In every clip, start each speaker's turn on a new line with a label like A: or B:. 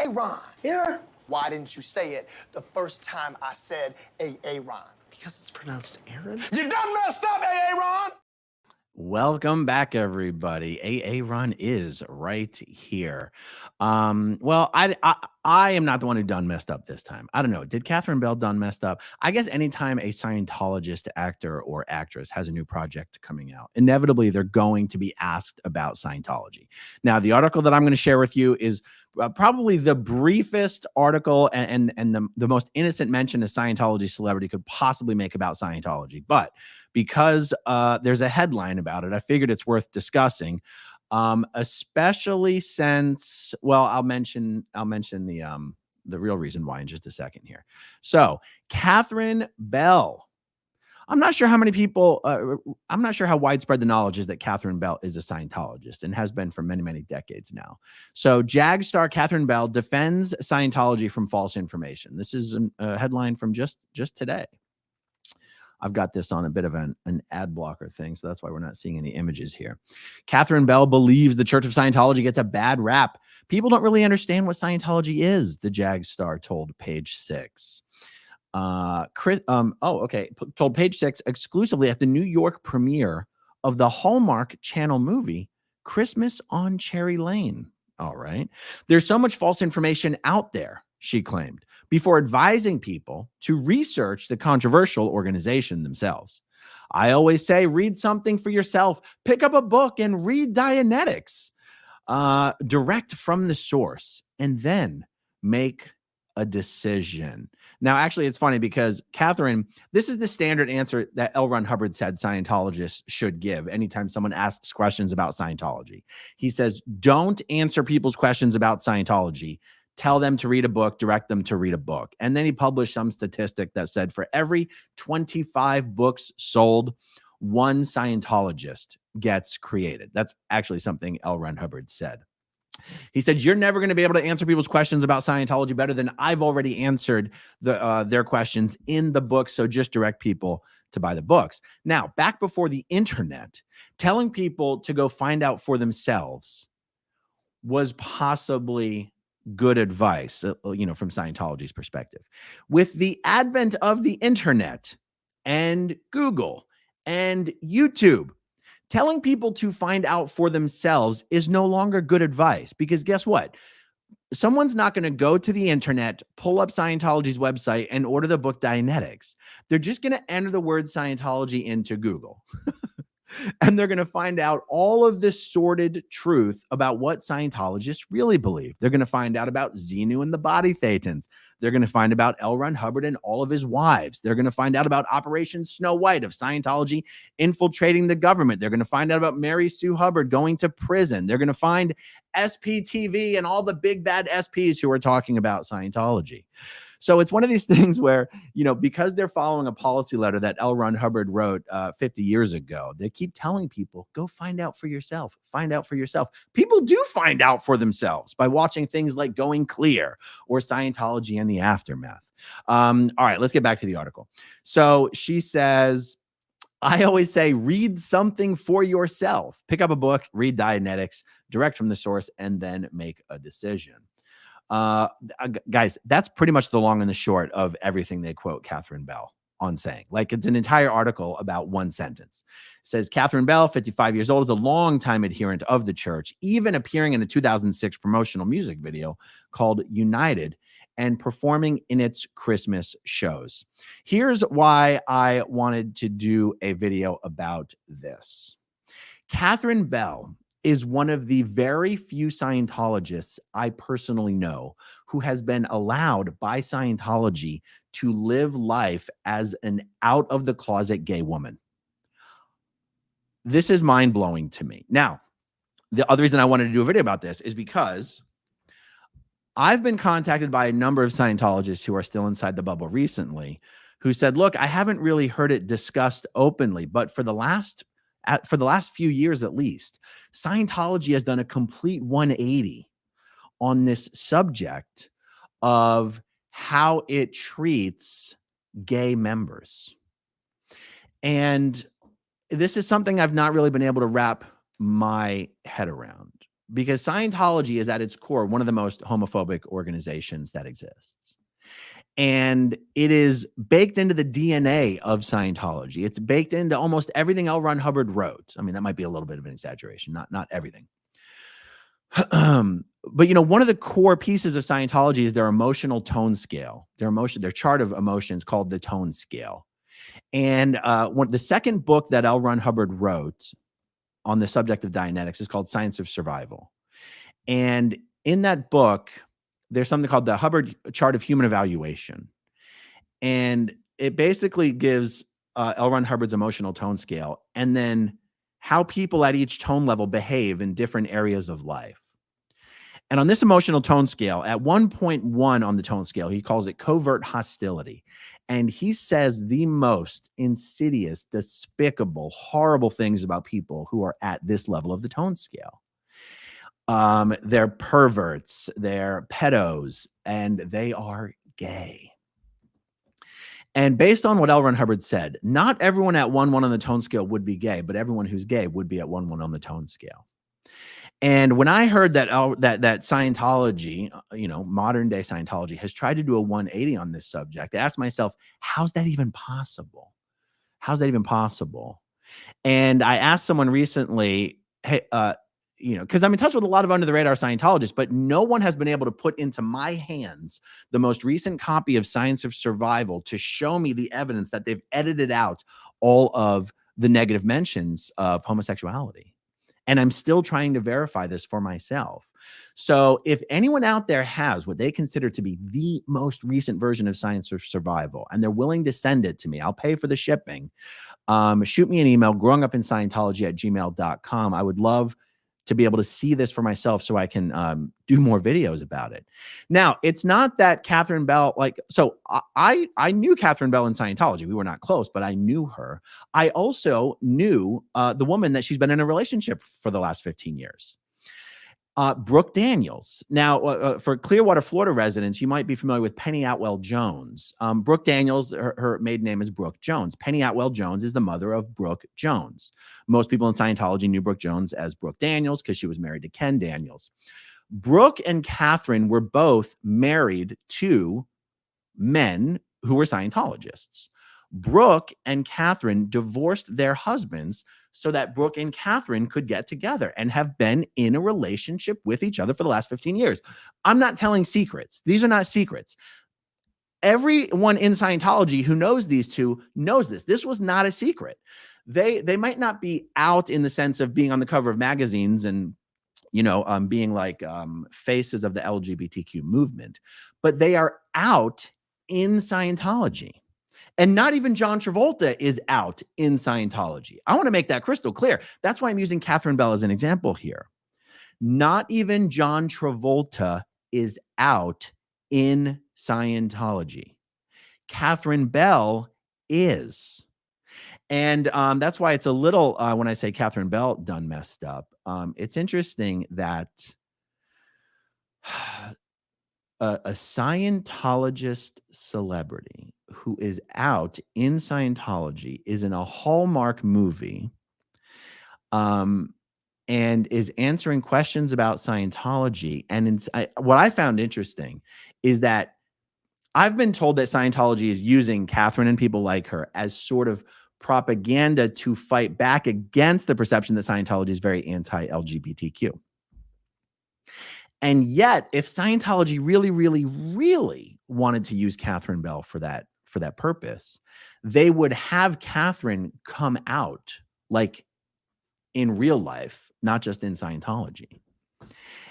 A: Ron.
B: Yeah.
A: Why didn't you say it the first time I said Ron?
B: Because it's pronounced Aaron?
A: You done messed up, Ron!
C: Welcome back, everybody. Ron is right here. Well, I am not the one who done messed up this time. I don't know. Did Catherine Bell done messed up? I guess anytime a Scientologist actor or actress has a new project coming out, inevitably they're going to be asked about Scientology. Now, the article that I'm going to share with you is probably the briefest article and the most innocent mention a Scientology celebrity could possibly make about Scientology. But because there's a headline about it, I figured it's worth discussing, especially since, well, I'll mention the real reason why in just a second here. So, Catherine Bell. I'm not sure how many people, I'm not sure how widespread the knowledge is that Catherine Bell is a Scientologist and has been for many, many decades now. So Jag star Catherine Bell defends Scientology from false information. This is a headline from just today. I've got this on a bit of an ad blocker thing, so that's why we're not seeing any images here. Catherine Bell believes the Church of Scientology gets a bad rap. People don't really understand what Scientology is, the Jag star told Page Six. Told Page Six exclusively at the New York premiere of the Hallmark Channel movie Christmas on Cherry Lane. All right. There's so much false information out there, she claimed, before advising people to research the controversial organization themselves. I always say, read something for yourself, pick up a book and read Dianetics, direct from the source, and then make a decision. Now, actually, it's funny because Catherine, this is the standard answer that L. Ron Hubbard said Scientologists should give anytime someone asks questions about Scientology. He says, don't answer people's questions about Scientology. Tell them to read a book, direct them to read a book. And then he published some statistic that said for every 25 books sold, one Scientologist gets created. That's actually something L. Ron Hubbard said. He said, you're never going to be able to answer people's questions about Scientology better than I've already answered their questions in the book. So just direct people to buy the books. Now, back before the internet, telling people to go find out for themselves was possibly good advice, from Scientology's perspective. With the advent of the internet and Google and YouTube, telling people to find out for themselves is no longer good advice, because guess what? Someone's not going to go to the internet, pull up Scientology's website, and order the book Dianetics. They're just going to enter the word Scientology into Google. And they're going to find out all of this sordid truth about what Scientologists really believe. They're going to find out about Xenu and the Body Thetans. They're going to find about L. Ron Hubbard and all of his wives. They're going to find out about Operation Snow White of Scientology infiltrating the government. They're going to find out about Mary Sue Hubbard going to prison. They're going to find SPTV and all the big bad SPs who are talking about Scientology. So it's one of these things where, because they're following a policy letter that L. Ron Hubbard wrote 50 years ago, they keep telling people, go find out for yourself. Find out for yourself. People do find out for themselves by watching things like Going Clear or Scientology and the Aftermath. All right, let's get back to the article. So she says, I always say, read something for yourself. Pick up a book, read Dianetics, direct from the source, and then make a decision. Guys, that's pretty much the long and the short of everything they quote Catherine Bell on saying. Like, it's an entire article about one sentence. It says, Catherine Bell, 55 years old, is a longtime adherent of the church, even appearing in a 2006 promotional music video called United and performing in its Christmas shows. Here's why I wanted to do a video about this. Catherine Bell is one of the very few Scientologists I personally know who has been allowed by Scientology to live life as an out-of-the-closet gay woman. This is mind-blowing to me. Now, the other reason I wanted to do a video about this is because I've been contacted by a number of Scientologists who are still inside the bubble recently who said, look, I haven't really heard it discussed openly, but for the last few years, at least, Scientology has done a complete 180 on this subject of how it treats gay members. And this is something I've not really been able to wrap my head around. because Scientology is at its core one of the most homophobic organizations that exists. And it is baked into the DNA of Scientology. It's baked into almost everything L. Ron Hubbard wrote. I mean, that might be a little bit of an exaggeration, not everything. But one of the core pieces of Scientology is their emotional tone scale, their chart of emotions called the tone scale. And the second book that L. Ron Hubbard wrote on the subject of Dianetics is called Science of Survival. And in that book, there's something called the Hubbard Chart of Human Evaluation. And it basically gives L. Ron Hubbard's emotional tone scale and then how people at each tone level behave in different areas of life. And on this emotional tone scale, at 1.1 on the tone scale, he calls it covert hostility. And he says the most insidious, despicable, horrible things about people who are at this level of the tone scale. They're perverts, they're pedos, and they are gay. And based on what L. Ron Hubbard said, not everyone at 1.1 on the tone scale would be gay, but everyone who's gay would be at 1.1 on the tone scale. And when I heard that that Scientology, modern day Scientology has tried to do a 180 on this subject, I asked myself, how's that even possible? How's that even possible? And I asked someone recently, hey, because I'm in touch with a lot of under the radar Scientologists, but no one has been able to put into my hands the most recent copy of Science of Survival to show me the evidence that they've edited out all of the negative mentions of homosexuality. And I'm still trying to verify this for myself. So if anyone out there has what they consider to be the most recent version of Science of Survival, and they're willing to send it to me, I'll pay for the shipping. Shoot me an email, growingupinScientology@gmail.com. I would love to be able to see this for myself so I can do more videos about it. Now, it's not that Catherine Bell, I knew Catherine Bell in Scientology. We were not close, but I knew her. I also knew the woman that she's been in a relationship for the last 15 years. Brooke Daniels. Now, for Clearwater, Florida residents, you might be familiar with Penny Atwell Jones. Brooke Daniels, her maiden name is Brooke Jones. Penny Atwell Jones is the mother of Brooke Jones. Most people in Scientology knew Brooke Jones as Brooke Daniels because she was married to Ken Daniels. Brooke and Catherine were both married to men who were Scientologists. Brooke and Catherine divorced their husbands so that Brooke and Catherine could get together and have been in a relationship with each other for the last 15 years. I'm not telling secrets. These are not secrets. Everyone in Scientology who knows these two knows this. This was not a secret. They might not be out in the sense of being on the cover of magazines and being like faces of the LGBTQ movement, but they are out in Scientology. And not even John Travolta is out in Scientology. I want to make that crystal clear. That's why I'm using Catherine Bell as an example here. Not even John Travolta is out in Scientology. Catherine Bell is. And that's why it's a little, when I say Catherine Bell done messed up, it's interesting that a Scientologist celebrity who is out in Scientology is in a Hallmark movie and is answering questions about Scientology. And what I found interesting is that I've been told that Scientology is using Catherine and people like her as sort of propaganda to fight back against the perception that Scientology is very anti-LGBTQ. And yet, if Scientology really, really, really wanted to use Catherine Bell for that purpose, they would have Catherine come out like in real life, not just in Scientology.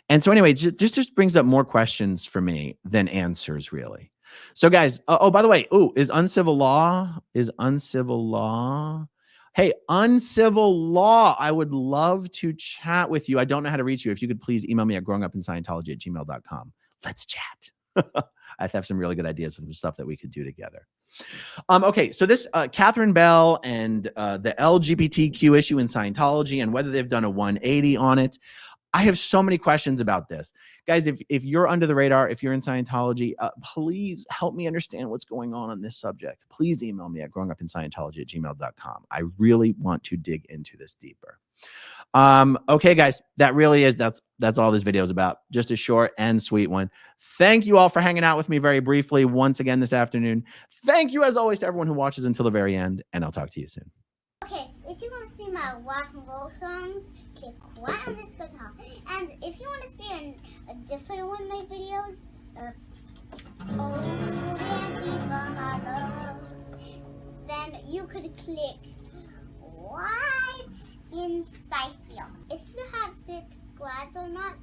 C: And so anyway, just brings up more questions for me than answers, really. So guys, by the way, is uncivil law? Hey, uncivil law, I would love to chat with you. I don't know how to reach you. If you could please email me at growingupinScientology@gmail.com. Let's chat. I have some really good ideas of some stuff that we could do together. Okay, so this Catherine Bell and the LGBTQ issue in Scientology and whether they've done a 180 on it. I have so many questions about this. Guys, if you're under the radar, if you're in Scientology, please help me understand what's going on this subject. Please email me at growingupinScientology@gmail.com. I really want to dig into this deeper. Okay, guys, that's all this video is about. Just a short and sweet one. Thank you all for hanging out with me very briefly once again this afternoon. Thank you, as always, to everyone who watches until the very end, and I'll talk to you soon.
D: Okay, if you want to see my rock and roll songs, click right on this guitar. And if you want to see a different one of my videos, oh, dancing for my love, then you could click right inside here. If you have subscribed or not,